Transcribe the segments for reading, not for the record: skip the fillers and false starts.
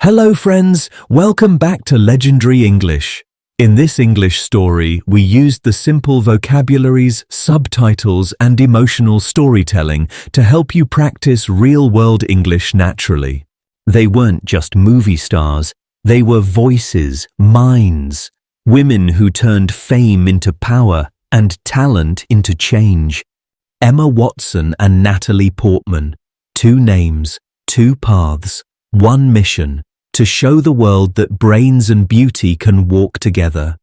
Hello friends, welcome back to Legendary English. In this English story, we used the simple vocabularies, subtitles, and emotional storytelling to help you practice real-world English naturally. They weren't just movie stars, they were voices, minds, women who turned fame into power and talent into change. Emma Watson and Natalie Portman, two names, two paths, one mission. To show the world that brains and beauty can walk together.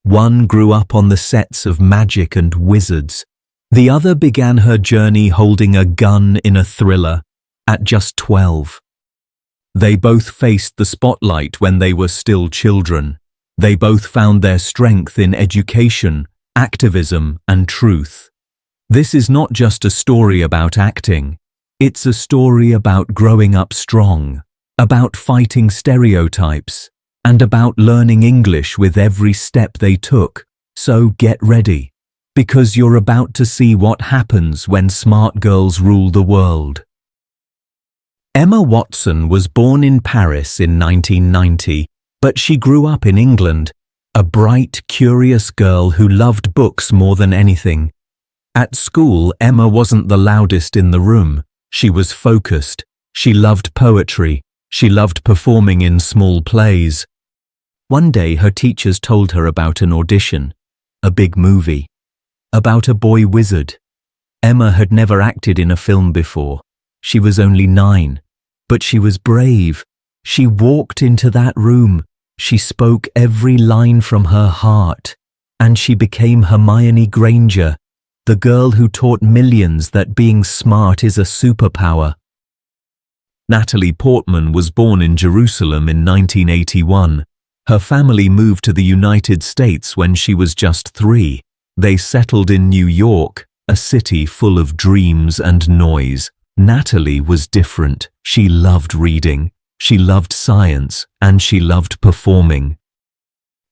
One grew up on the sets of Magic and Wizards. The other began her journey holding a gun in a thriller at just 12. They both faced the spotlight when they were still children. They both found their strength in education, activism, and truth. This is not just a story about acting. It's a story about growing up strong, about fighting stereotypes, and about learning English with every step they took. So get ready, because you're about to see what happens when smart girls rule the world. Emma Watson was born in Paris in 1990, but she grew up in England, a bright, curious girl who loved books more than anything. At school, Emma wasn't the loudest in the room. She was focused. She loved poetry. She loved performing in small plays. One day her teachers told her about an audition, a big movie, about a boy wizard. Emma had never acted in a film before. She was only 9, but she was brave. She walked into that room. She spoke every line from her heart, and she became Hermione Granger, the girl who taught millions that being smart is a superpower. Natalie Portman was born in Jerusalem in 1981. Her family moved to the United States when she was just 3. They settled in New York, a city full of dreams and noise. Natalie was different. She loved reading, she loved science, and she loved performing.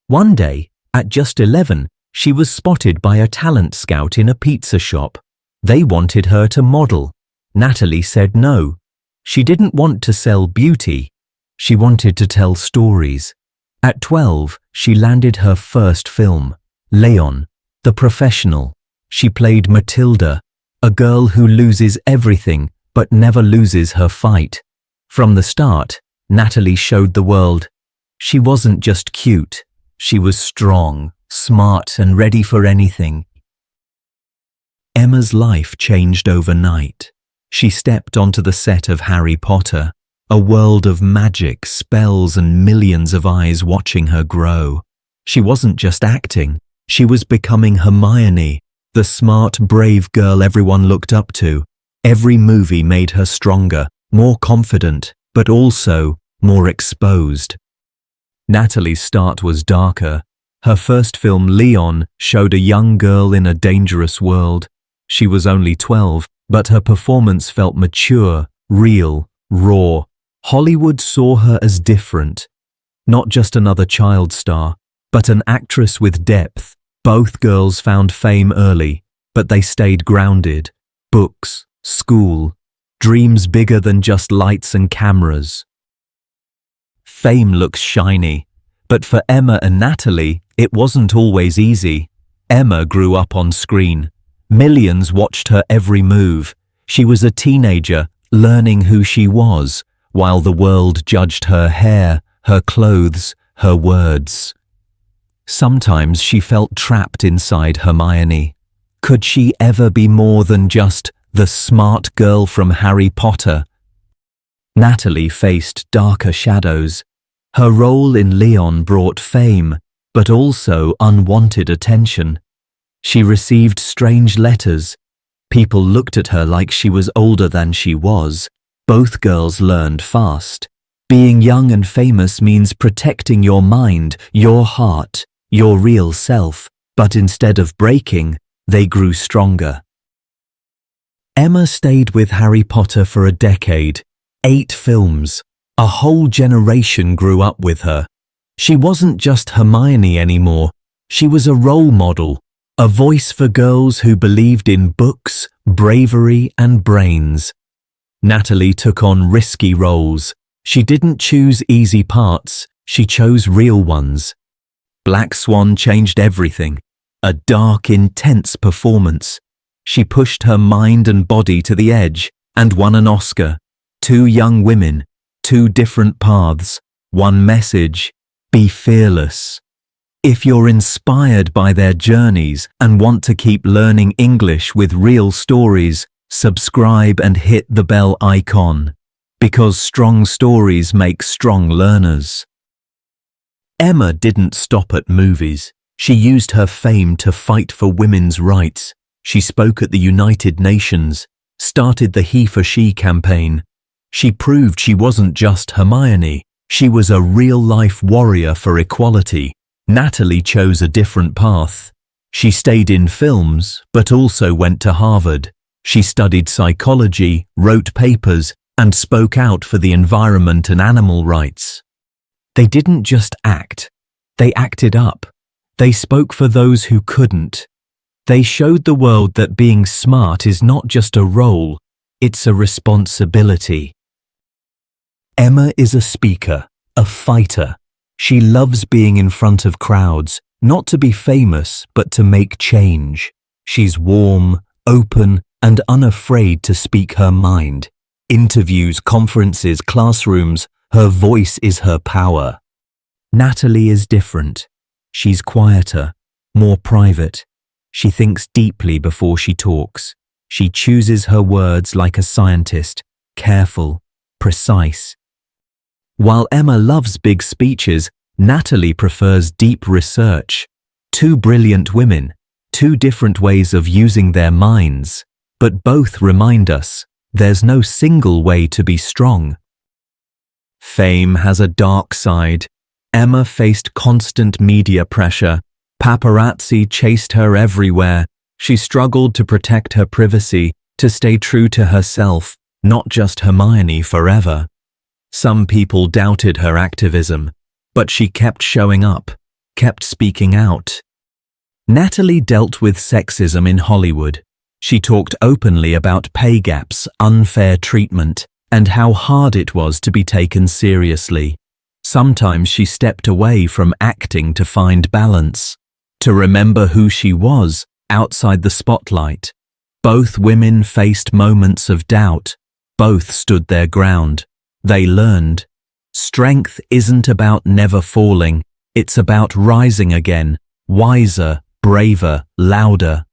One day, at just 11, she was spotted by a talent scout in a pizza shop. They wanted her to model. Natalie said no. She didn't want to sell beauty. She wanted to tell stories. At 12, she landed her first film, Leon, the Professional. She played Matilda, a girl who loses everything but never loses her fight. From the start, Natalie showed the world. She wasn't just cute. She was strong, smart, and ready for anything. Emma's life changed overnight. She stepped onto the set of Harry Potter, a world of magic, spells, and millions of eyes watching her grow. She wasn't just acting, she was becoming Hermione, the smart, brave girl everyone looked up to. Every movie made her stronger, more confident, but also more exposed. Natalie's start was darker. Her first film, Leon, showed a young girl in a dangerous world. She was only 12. But her performance felt mature, real, raw. Hollywood saw her as different. Not just another child star, but an actress with depth. Both girls found fame early, but they stayed grounded. Books, school, dreams bigger than just lights and cameras. Fame looks shiny, but for Emma and Natalie, it wasn't always easy. Emma grew up on screen. Millions watched her every move. She was a teenager, learning who she was, while the world judged her hair, her clothes, her words. Sometimes she felt trapped inside Hermione. Could she ever be more than just the smart girl from Harry Potter? Natalie faced darker shadows. Her role in Leon brought fame, but also unwanted attention. She received strange letters. People looked at her like she was older than she was. Both girls learned fast. Being young and famous means protecting your mind, your heart, your real self. But instead of breaking, they grew stronger. Emma stayed with Harry Potter for a decade. 8 films. A whole generation grew up with her. She wasn't just Hermione anymore. She was a role model. A voice for girls who believed in books, bravery, and brains. Natalie took on risky roles. She didn't choose easy parts, she chose real ones. Black Swan changed everything. A dark, intense performance. She pushed her mind and body to the edge and won an Oscar. 2 young women, 2 different paths, one message: be fearless. If you're inspired by their journeys and want to keep learning English with real stories, subscribe and hit the bell icon. Because strong stories make strong learners. Emma didn't stop at movies. She used her fame to fight for women's rights. She spoke at the United Nations, started the He for She campaign. She proved she wasn't just Hermione, she was a real-life warrior for equality. Natalie chose a different path. She stayed in films, but also went to Harvard. She studied psychology, wrote papers, and spoke out for the environment and animal rights. They didn't just act, they acted up. They spoke for those who couldn't. They showed the world that being smart is not just a role, it's a responsibility. Emma is a speaker, a fighter. She loves being in front of crowds, not to be famous, but to make change. She's warm, open, and unafraid to speak her mind. Interviews, conferences, classrooms, her voice is her power. Natalie is different. She's quieter, more private. She thinks deeply before she talks. She chooses her words like a scientist, careful, precise. While Emma loves big speeches, Natalie prefers deep research. 2 brilliant women, 2 different ways of using their minds, but both remind us there's no single way to be strong. Fame has a dark side. Emma faced constant media pressure. Paparazzi chased her everywhere. She struggled to protect her privacy, to stay true to herself, not just Hermione forever. Some people doubted her activism, but she kept showing up, kept speaking out. Natalie dealt with sexism in Hollywood. She talked openly about pay gaps, unfair treatment, and how hard it was to be taken seriously. Sometimes she stepped away from acting to find balance, to remember who she was outside the spotlight. Both women faced moments of doubt. Both stood their ground. They learned. Strength isn't about never falling. It's about rising again, wiser, braver, louder.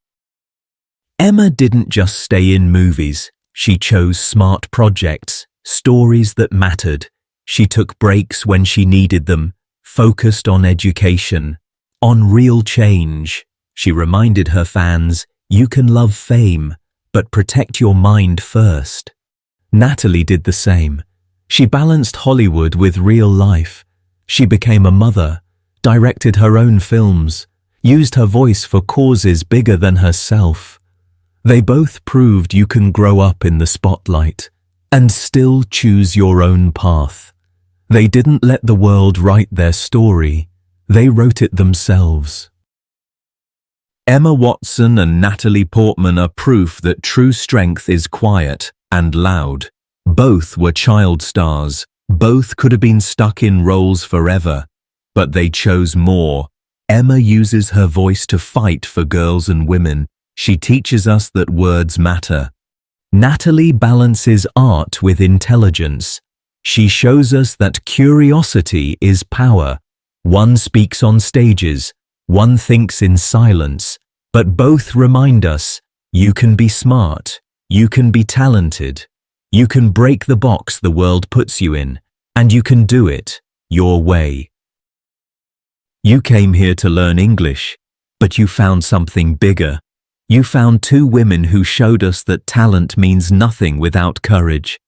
Emma didn't just stay in movies. She chose smart projects, stories that mattered. She took breaks when she needed them, focused on education, on real change. She reminded her fans, you can love fame, but protect your mind first. Natalie did the same. She balanced Hollywood with real life. She became a mother, directed her own films, used her voice for causes bigger than herself. They both proved you can grow up in the spotlight and still choose your own path. They didn't let the world write their story. They wrote it themselves. Emma Watson and Natalie Portman are proof that true strength is quiet and loud. Both were child stars. Both could have been stuck in roles forever, but they chose more. Emma uses her voice to fight for girls and women. She teaches us that words matter. Natalie balances art with intelligence. She shows us that curiosity is power. One speaks on stages, one thinks in silence, but both remind us, you can be smart, you can be talented, you can break the box the world puts you in, and you can do it your way. You came here to learn English, but you found something bigger. You found 2 women who showed us that talent means nothing without courage.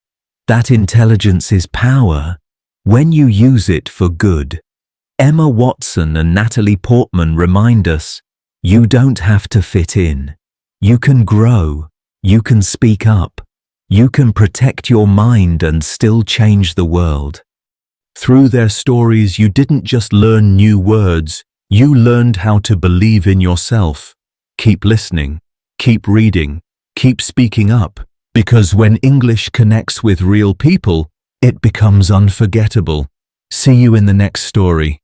That intelligence is power, when you use it for good. Emma Watson and Natalie Portman remind us, you don't have to fit in. You can grow, you can speak up, you can protect your mind and still change the world. Through their stories, you didn't just learn new words, you learned how to believe in yourself. Keep listening, keep reading, keep speaking up, because when English connects with real people, it becomes unforgettable. See you in the next story.